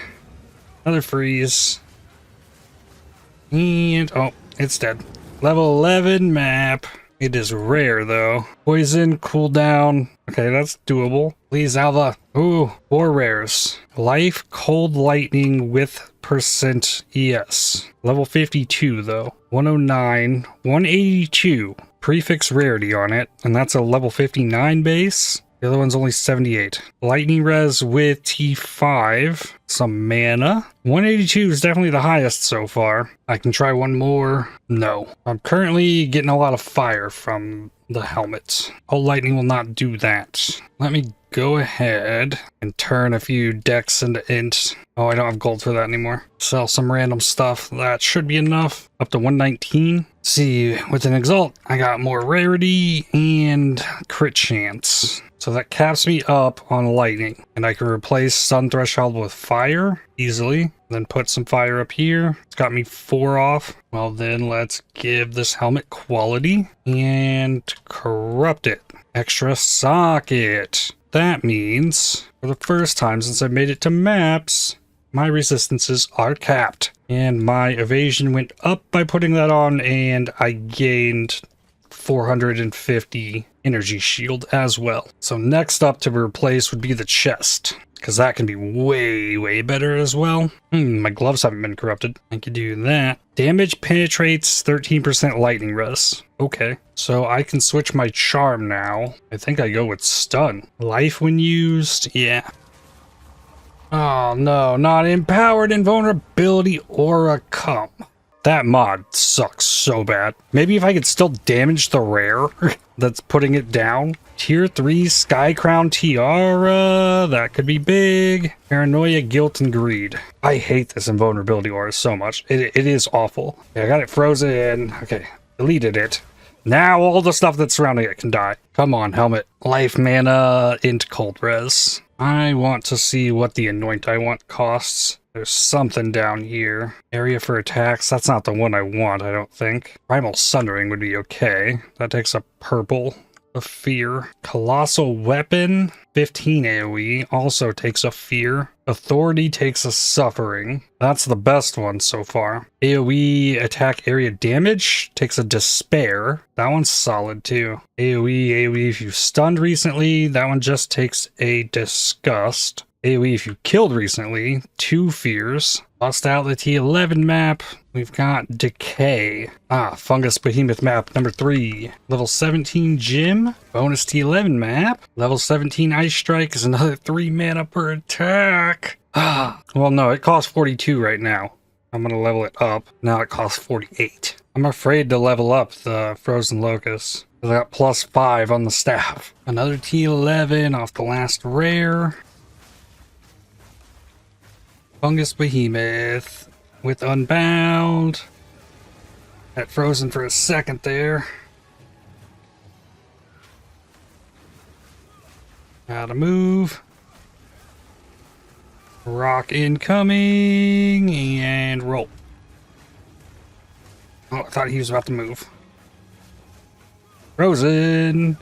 Another freeze. And, oh, it's dead. Level 11 map. It is rare, though. Poison, cooldown. Okay, that's doable. Please, Alva. Ooh, 4 rares. Life, Cold Lightning with percent ES. Level 52, though. 109, 182. Prefix rarity on it, and that's a level 59 base. The other one's only 78. Lightning res with T5. Some mana. 182 is definitely the highest so far. I can try one more. No. I'm currently getting a lot of fire from the helmet. Oh, lightning will not do that. Let me go ahead and turn a few decks into int. Oh, I don't have gold for that anymore. Sell some random stuff. That should be enough. Up to 119. See, with an Exalt, I got more rarity and crit chance. So that caps me up on lightning. And I can replace Sun Threshold with fire easily. Then put some fire up here. It's got me 4 off. Well, then let's give this helmet quality and corrupt it. Extra socket. That means, for the first time since I made it to maps, my resistances are capped. And my evasion went up by putting that on, and I gained 450 energy shield as well. So next up to replace would be the chest, because that can be way better as well. My gloves haven't been corrupted. I could do that. Damage penetrates 13% lightning res. Okay, so I can switch my charm now. I think I go with stun. Life when used, yeah. Oh no, not empowered invulnerability aura come. That mod sucks so bad. Maybe if I could still damage the rare that's putting it down. Tier 3 Sky Crown Tiara. That could be big. Paranoia, Guilt, and Greed. I hate this invulnerability aura so much. It is awful. Okay, I got it frozen. Okay, deleted it. Now all the stuff that's surrounding it can die. Come on, helmet. Life, mana, int, cold res. I want to see what the anoint I want costs. There's something down here. Area for attacks. That's not the one I want, I don't think. Primal Sundering would be okay. That takes a purple. A fear. Colossal Weapon. 15 AoE. Also takes a fear. Authority takes a suffering. That's the best one so far. AoE attack area damage takes a despair. That one's solid too. AoE if you stunned recently. That one just takes a disgust. AoE if you killed recently, 2 fears. Bust out the T11 map. We've got Decay. Fungus Behemoth map number 3. Level 17 Gym. Bonus T11 map. Level 17 Ice Strike is another 3 mana per attack. Well, no, it costs 42 right now. I'm gonna level it up. Now it costs 48. I'm afraid to level up the Frozen Locus. I got +5 on the staff. Another T11 off the last rare. Fungus Behemoth with Unbound. Got frozen for a second there. Gotta move. Rock incoming and roll. Oh, I thought he was about to move. Frozen.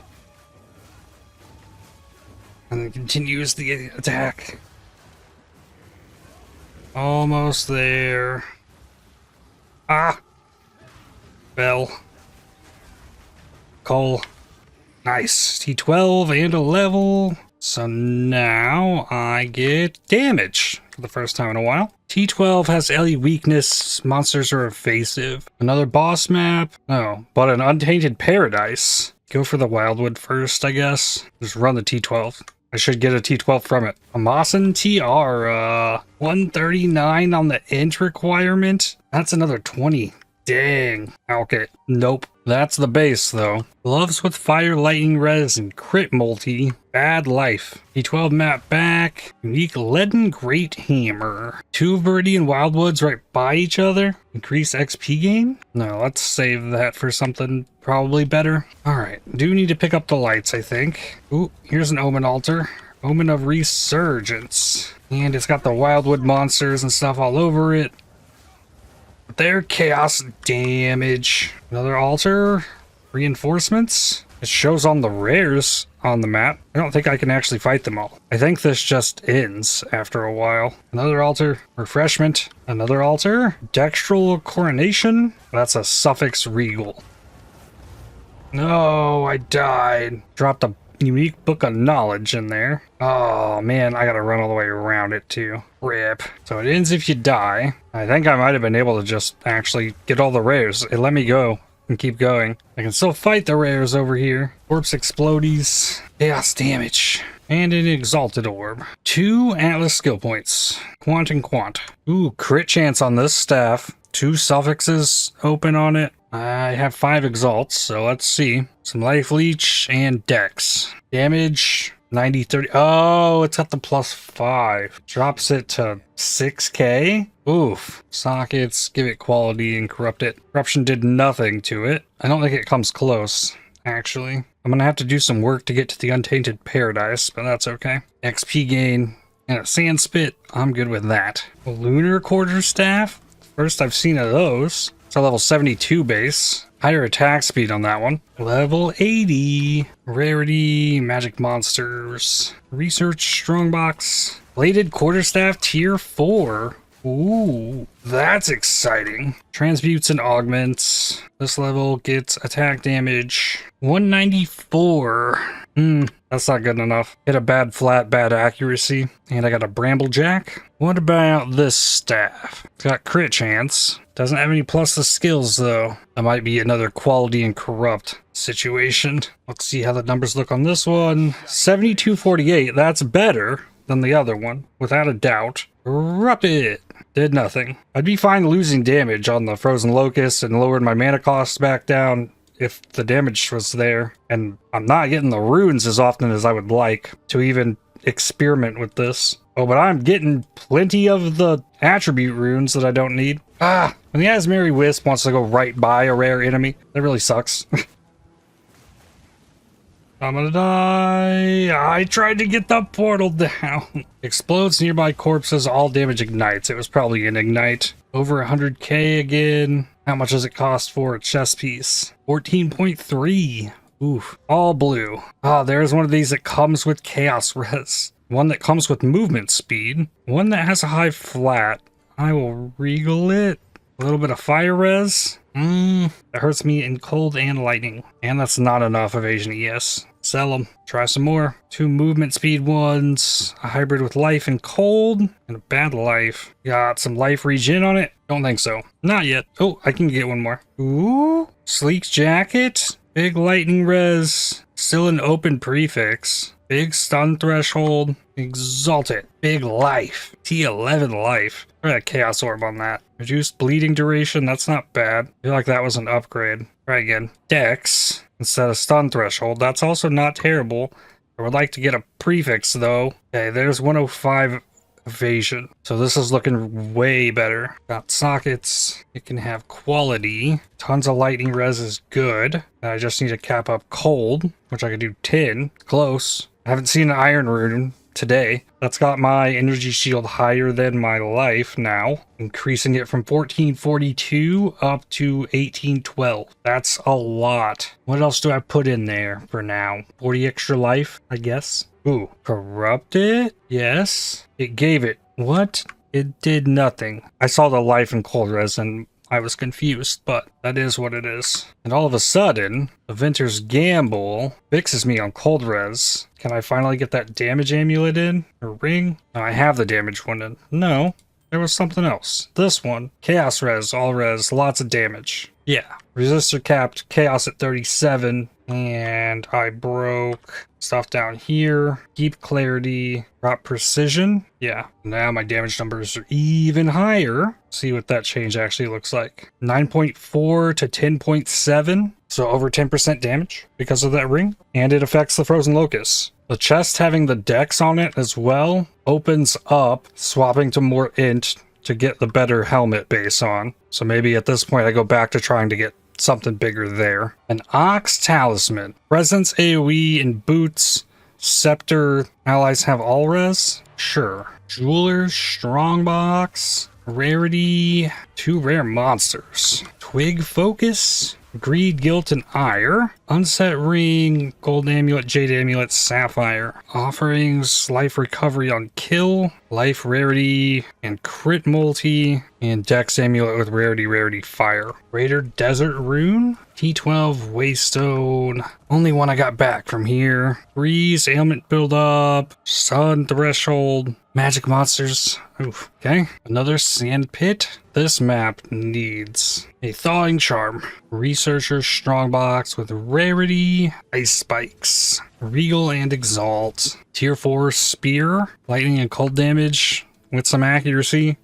And then continues the attack. Almost there. Bell. Cole. Nice. T12 and a level. So now I get damage for the first time in a while. T12 has any weakness. Monsters are evasive. Another boss map. Oh, but an Untainted Paradise. Go for the Wildwood first, I guess. Just run the T12. I should get a T12 from it. A Mawson TR, 139 on the int requirement. That's another 20. Dang. Okay. Nope. That's the base, though. Gloves with fire, lightning res, and crit multi. Bad life. T12 map back. Unique leaden great hammer. 2 Viridian Wildwoods right by each other. Increase XP gain? No, let's save that for something probably better. Alright. Do need to pick up the lights, I think. Ooh, here's an Omen altar. Omen of Resurgence. And it's got the Wildwood monsters and stuff all over it. Their chaos damage. Another altar. Reinforcements. It shows on the rares on the map. I don't think I can actually fight them all. I think this just ends after a while. Another altar. Refreshment. Another altar. Dextral Coronation. That's a suffix regal. No, I died. Dropped a unique book of knowledge in there. Oh man, I gotta run all the way around it too. Rip. So it ends if you die. I think I might have been able to just actually get all the rares. It let me go and keep going. I can still fight the rares over here. Corpse explodies. Chaos damage. And an exalted orb. 2 Atlas skill points. Quant and quant. Ooh, crit chance on this staff. 2 suffixes open on it. I have 5 exalts, so let's see. Some life leech and dex. Damage 90, 30. Oh, it's got the +5. Drops it to 6k. Oof. Sockets, give it quality and corrupt it. Corruption did nothing to it. I don't think it comes close, actually. I'm gonna have to do some work to get to the Untainted Paradise, but that's okay. XP gain and a sand spit. I'm good with that. A lunar quarterstaff. First I've seen of those. It's a level 72 base. Higher attack speed on that one. Level 80. Rarity, magic monsters. Research strongbox. Bladed quarterstaff tier 4. Ooh, that's exciting. Transmutes and augments. This level gets attack damage 194. That's not good enough. Hit a bad flat, bad accuracy. And I got a Bramblejack. What about this staff? It's got crit chance. Doesn't have any plus the skills though. That might be another quality and corrupt situation. Let's see how the numbers look on this one. 7248, that's better than the other one, without a doubt. Corrupt it. Did nothing. I'd be fine losing damage on the Frozen Locus and lowered my mana costs back down if the damage was there. And I'm not getting the runes as often as I would like to even experiment with this. Oh, but I'm getting plenty of the attribute runes that I don't need. When the Asmeri Wisp wants to go right by a rare enemy, that really sucks. I'm gonna die. I tried to get the portal down. Explodes nearby corpses, all damage ignites. It was probably an ignite. Over 100k again. How much does it cost for a chest piece? 14.3. Oof. All blue. There's one of these that comes with chaos res. One that comes with movement speed. One that has a high flat. I will regal it. A little bit of fire res. That hurts me in cold and lightning. And that's not enough evasion ES. Sell them. Try some more. 2 movement speed ones. A hybrid with life and cold. And a bad life. Got some life regen on it? Don't think so. Not yet. Oh, I can get one more. Ooh. Sleek jacket. Big lightning res. Still an open prefix. Big stun threshold. Exalted. Big life. T11 life. Try a chaos orb on that. Reduced bleeding duration. That's not bad. I feel like that was an upgrade. Try again. Dex instead of stun threshold. That's also not terrible. I would like to get a prefix though. Okay, there's 105 evasion. So this is looking way better. Got sockets. It can have quality. Tons of lightning res is good. I just need to cap up cold, which I could do 10. Close. I haven't seen an iron rune today. That's got my energy shield higher than my life now, increasing it from 1442 up to 1812. That's a lot. What else do I put in there for now? 40 extra life, I guess. Ooh, corrupted? Yes. It gave it. What? It did nothing. I saw the life and cold res and I was confused, but that is what it is. And all of a sudden, the Venter's Gamble fixes me on cold res. Can I finally get that damage amulet in? Or ring? No, I have the damage one in. No. there was something else. This one, Chaos Res, all res, lots of damage. Yeah, resistor capped, Chaos at 37, and I broke stuff down here. Keep clarity, drop precision. Yeah, now my damage numbers are even higher. See what that change actually looks like. 9.4 to 10.7, so over 10% damage because of that ring, and it affects the Frozen Locus. The chest having the dex on it as well opens up, swapping to more int to get the better helmet base on. So maybe at this point I go back to trying to get something bigger there. An Ox Talisman. Presence AoE in boots. Scepter. Allies have all res? Sure. Jeweler's Strongbox. Rarity. 2 rare monsters. Twig Focus. Greed, Guilt, and Ire. Unset Ring, Gold Amulet, Jade Amulet, Sapphire. Offerings, Life Recovery on Kill, Life Rarity, and Crit Multi, and Dex Amulet with Rarity, Fire. Raider Desert Rune, T12 Waystone. Only one I got back from here. Freeze, Ailment Buildup, Sun Threshold, Magic Monsters. Oof. Okay, another Sand Pit. This map needs a Thawing Charm. Researcher Strongbox with Rarity, Ice Spikes, Regal and Exalt. Tier 4 Spear, Lightning and Cold Damage with some accuracy.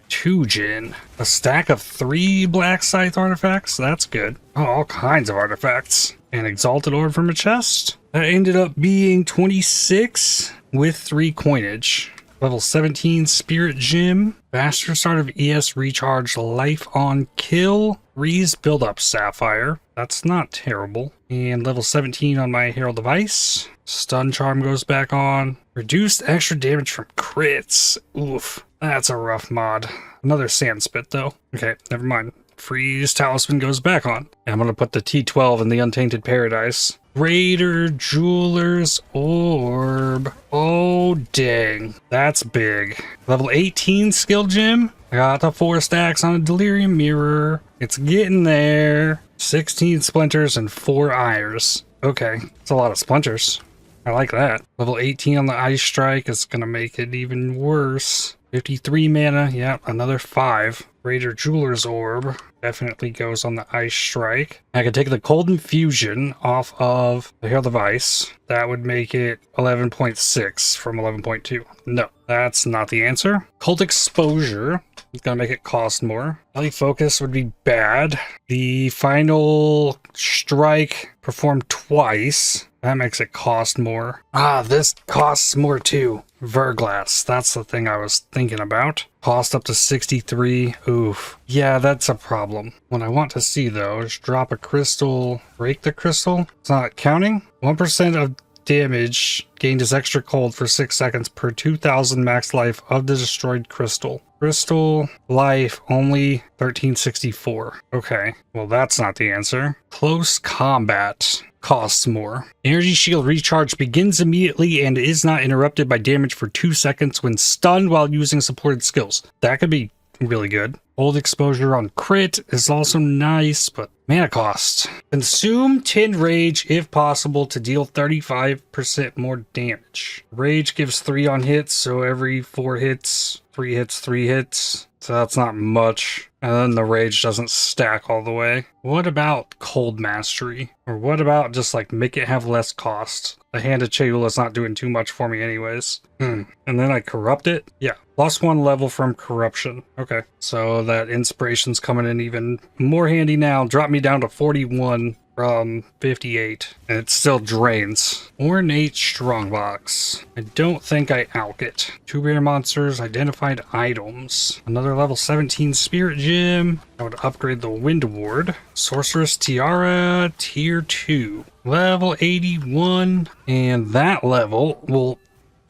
2 Jin. A stack of 3 Black Scythe artifacts. That's good. Oh, all kinds of artifacts. An Exalted Orb from a chest. That ended up being 26 with 3 coinage. Level 17 Spirit Gem. Faster start of ES Recharge, Life on Kill. Reese Build Up Sapphire. That's not terrible. And level 17 on my Herald of Ice. Stun Charm goes back on. Reduced extra damage from crits. Oof. That's a rough mod. Another Sand Spit though. Okay, never mind. Freeze Talisman goes back on. And I'm going to put the T12 in the Untainted Paradise. Raider Jeweler's Orb. Oh, dang. That's big. Level 18 Skill Gem. I got the 4 stacks on a Delirium Mirror. It's getting there. 16 Splinters and 4 Ires. Okay, it's a lot of Splinters. I like that. Level 18 on the Ice Strike is going to make it even worse. 53 mana. Yeah, another 5. Raider Jeweler's Orb definitely goes on the Ice Strike. I could take the Cold Infusion off of the Herald of Ice. That would make it 11.6 from 11.2. No, that's not the answer. Cold Exposure is going to make it cost more. Belly Focus would be bad. The final strike performed twice. That makes it cost more. Ah, this costs more too. Hourglass, that's the thing I was thinking about. Cost up to 63. Oof. Yeah, that's a problem. What I want to see though is drop a crystal, break the crystal. It's not counting. 1% of damage gained as extra cold for 6 seconds per 2000 max life of the destroyed crystal. Crystal life only 1364. Okay, well that's not the answer. Close combat costs more. Energy shield recharge begins immediately and is not interrupted by damage for 2 seconds when stunned while using supported skills. That could be really good. Old exposure on crit is also nice, but mana cost. Consume 10 rage if possible to deal 35% more damage. Rage gives 3 on hits, so every 4 hits, 3 hits, 3 hits. So that's not much. And then the rage doesn't stack all the way. What about Cold Mastery? Or what about just like make it have less cost? The Hand of Chayula is not doing too much for me anyways. And then I corrupt it? Yeah. +1 level from corruption. Okay. So that inspiration's coming in even more handy now. Drop me down to 41 from 58. And it still drains. Ornate Strongbox. I don't think I alk it. 2 rare monsters, identified items. Another level 17 Spirit Gem. I would upgrade the Wind Ward. Sorceress Tiara, tier 2. Level 81. And that level will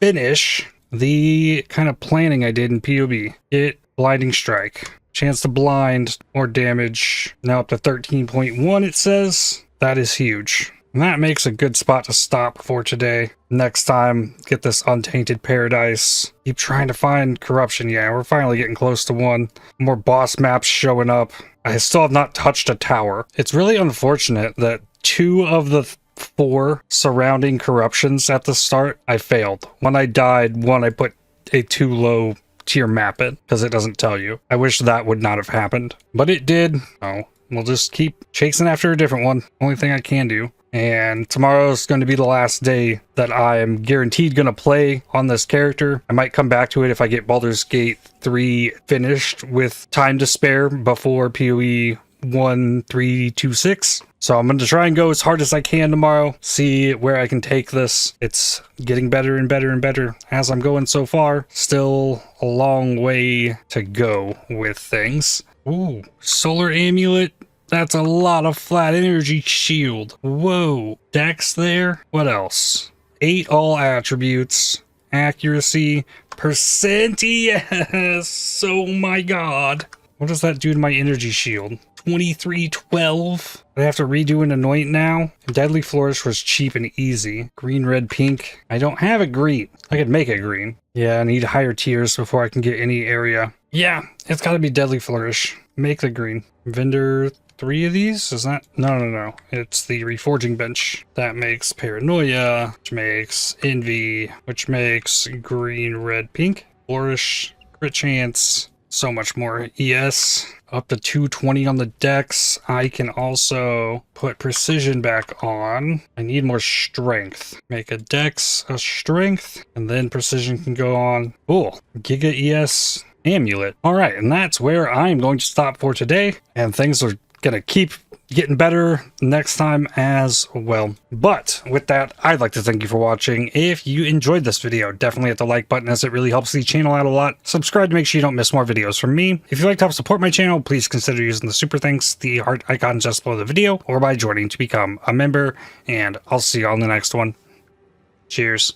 finish the kind of planning I did in PoE. Get Blinding Strike. Chance to blind or damage. Now up to 13.1 it says. That is huge. And that makes a good spot to stop for today. Next time, get this Untainted Paradise. Keep trying to find corruption. Yeah, we're finally getting close to one. More boss maps showing up. I still have not touched a tower. It's really unfortunate that 2 of the 4 surrounding corruptions at the start, I failed. One I died, one I put a too low tier map it, because it doesn't tell you. I wish that would not have happened, but it did. Oh, we'll just keep chasing after a different one. Only thing I can do. And tomorrow's going to be the last day that I am guaranteed going to play on this character. I might come back to it if I get Baldur's Gate 3 finished with time to spare before PoE 1326. So I'm going to try and go as hard as I can tomorrow, see where I can take this. It's getting better and better and better as I'm going so far. Still a long way to go with things. Ooh, Solar Amulet. That's a lot of flat energy shield. Whoa. Dex there. What else? 8 all attributes. Accuracy. Percent. Yes. Oh my god. What does that do to my energy shield? 2312. I have to redo an anoint now. Deadly Flourish was cheap and easy. Green, red, pink. I don't have a green. I could make it green. Yeah, I need higher tiers before I can get any area. Yeah, it's gotta be Deadly Flourish. Make the green. Vendor 3 of these? Is that? No. It's the Reforging Bench. That makes Paranoia, which makes Envy, which makes green, red, pink. Flourish, crit chance, so much more. ES, up to 220 on the dex. I can also put Precision back on. I need more strength. Make a dex, a strength, and then Precision can go on. Cool. Giga ES Amulet. Alright, and that's where I'm going to stop for today. And things are gonna keep getting better next time as well. But with that, I'd like to thank you for watching. If you enjoyed this video, definitely hit the like button as it really helps the channel out a lot. Subscribe to make sure you don't miss more videos from me. If you'd like to help support my channel, please consider using the super thanks, the heart icon just below the video, or by joining to become a member. And I'll see you on the next one. Cheers.